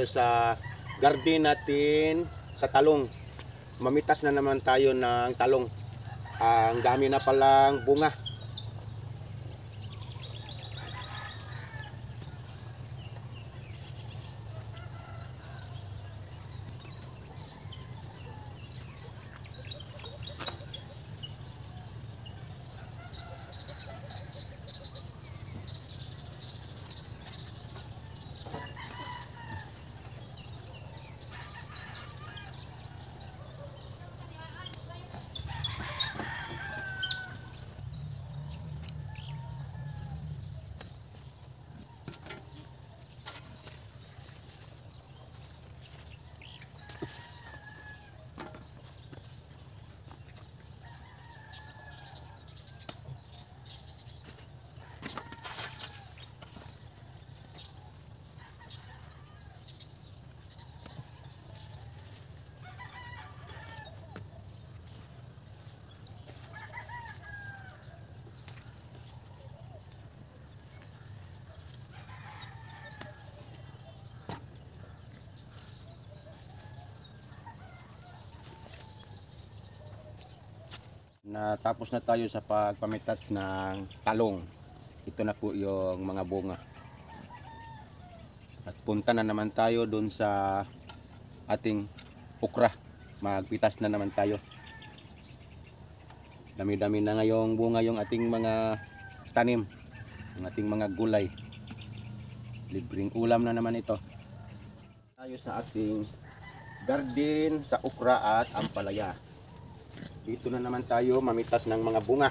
sa garden natin sa talong. Mamitas na naman tayo ng talong. Ang dami na palang bunga. Natapos na tayo sa pagpamitas ng talong. Ito na po yung mga bunga. At punta na naman tayo dun sa ating okra. Magpitas na naman tayo. Dami-dami na ngayong bunga yung ating mga tanim, yung ating mga gulay. Libreng ulam na naman ito. Tayo sa ating garden sa okra at ampalaya. Dito na naman tayo mamitas ng mga bunga.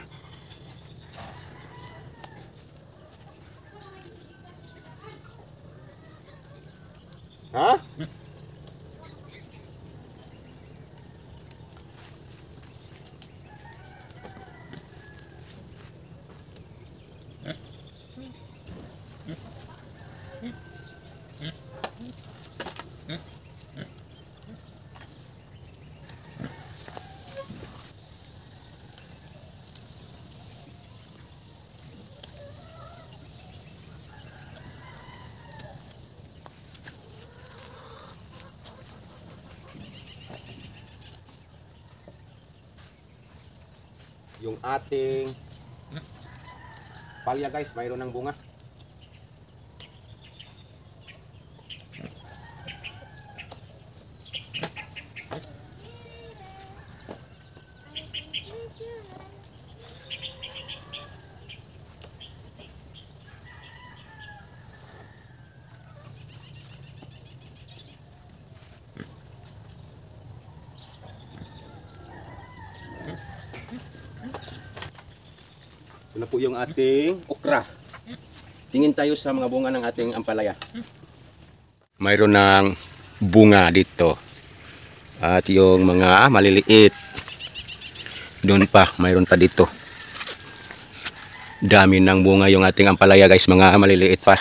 Ha? Yung ating palya guys, mayroon ng bunga. Ito na po yung ating okra. Tingin tayo sa mga bunga ng ating ampalaya. Mayroon ng bunga dito. At yung mga maliliit. Doon pa, mayroon pa dito. Dami ng bunga yung ating ampalaya guys, mga maliliit pa.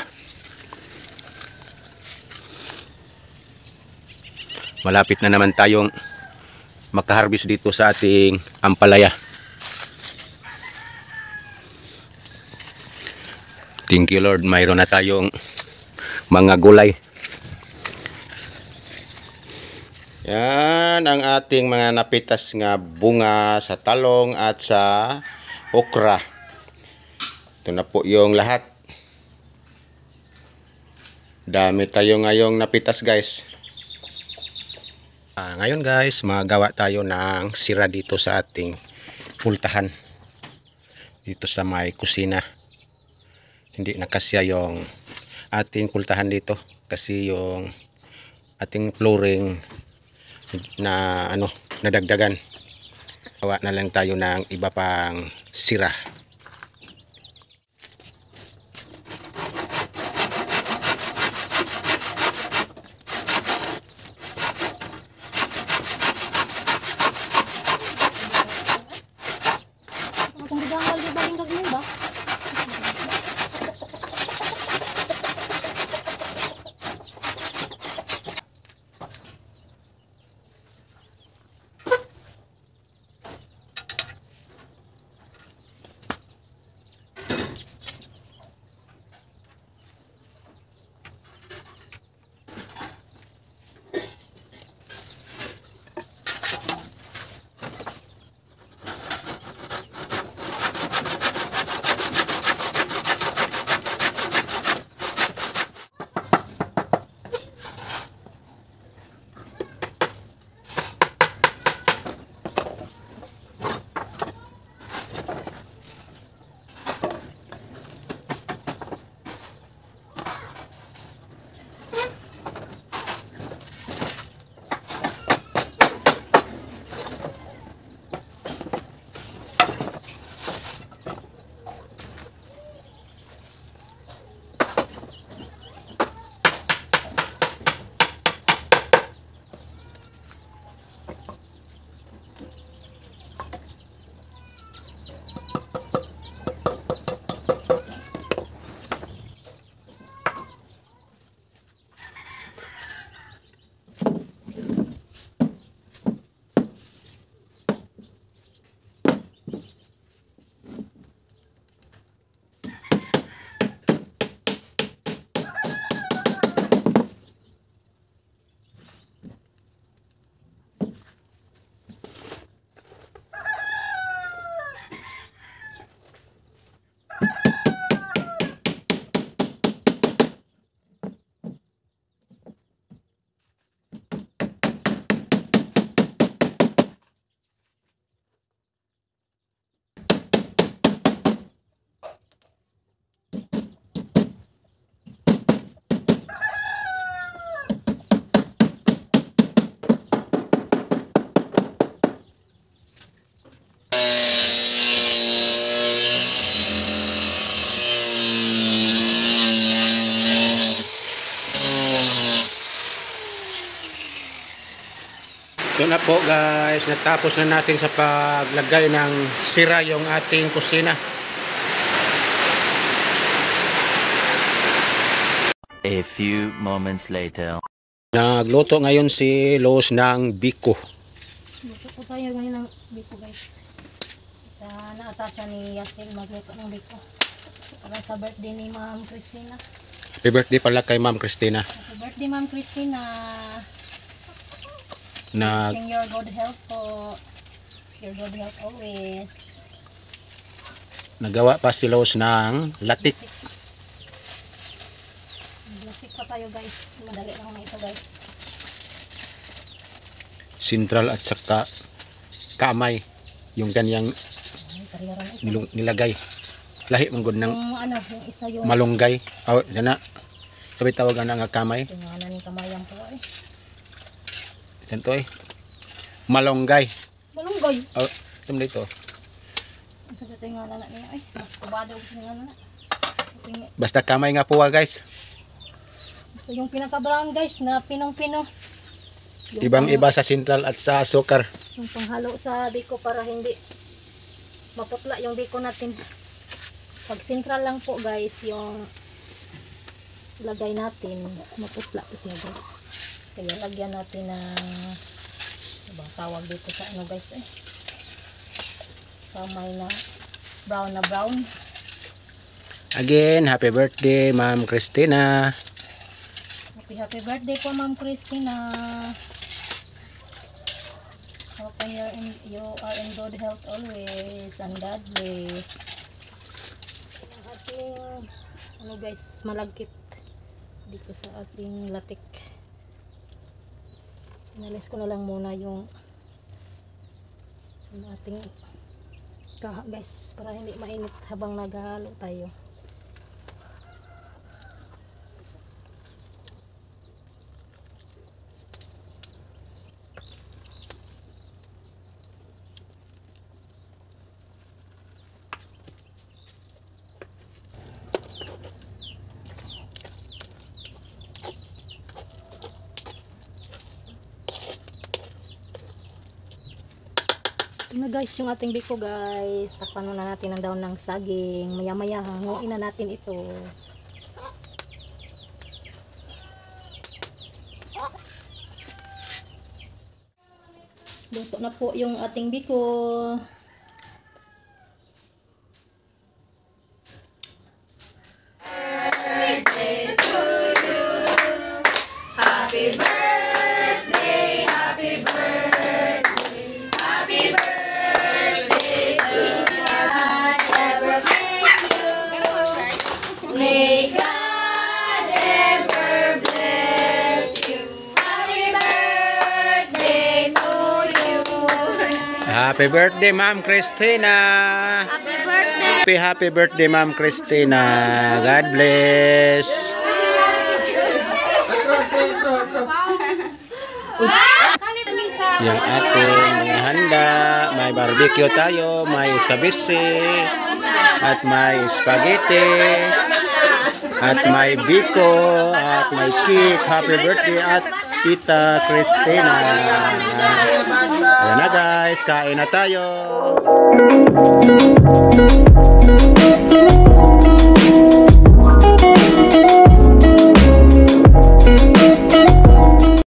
Malapit na naman tayong makaharvest dito sa ating ampalaya. Thank you Lord, mayroon na tayong mga gulay. Yan ang ating mga napitas nga bunga sa talong at sa okra. Ito na po yung lahat. Dami tayo ngayong napitas guys. Ngayon guys, magawa tayo ng sira dito sa ating pultahan. Dito sa may kusina. Hindi nakasya yung ating pultahan dito kasi yung ating flooring na nadagdagan. Gawa na lang tayo ng iba pang sira. Ito na po guys, natapos na natin sa paglagay ng sira yung ating kusina. A few moments later. Nagluto ngayon si Los ng biko. Luto po tayo ngayon ng biko guys. Naatasan ni Yasil magluto ng biko. Para sa birthday ni Ma'am Christina. Happy birthday pala kay Ma'am Christina. Happy birthday Ma'am Christina. Nag Wishing your good health po. Your good health always. Nagawa pa si Los ng latik. Latik pa tayo guys. Madali lang na ito guys. Sentral at saka kamay. Yung kanyang nilagay. Lahi mong good ng Yung ano, yung isa yung malunggay. Oh, sana. Sabi tawagan na nga kamay. tingalan ng kamayan po eh. Saan to eh? Malunggay. Malunggay. Oh, saan dito? Ang sagot yung ngalan na niya eh. Mas kubado ko sa ngalan na. Basta kamay nga po guys. Gusto yung pinaka-brown guys na pinong-pino. Yung Ibang iba sa sentral at sa sukar. Yung panghalo sa biko para hindi maputla yung biko natin. Pag sentral lang po guys yung lagay natin, maputla po siya guys. Kaya lagyan natin ng ibang tawag dito sa ano guys eh. Kamay na brown. Again, happy birthday Ma'am Christina. Happy birthday po Ma'am Christina. Hope you are in good health always and God bless. Ang ating ano guys, malagkit dito sa ating latik. Inalis ko na lang muna yung ating kaha guys para hindi mainit habang naghahalo tayo. Na guys, yung ating biko guys, takpan muna natin ang daon ng saging. Maya maya hanguin na natin ito. Luto na po yung ating biko. Happy birthday, happy birthday. Happy birthday, Ma'am Christina. Happy birthday! Happy birthday, Ma'am Christina. God bless. Yung ating mga handa, may barbecue tayo, may escabitsi, at may spaghetti, at may biko, at may cake. Happy birthday at Tita Christina. Ayan na guys, kain na tayo.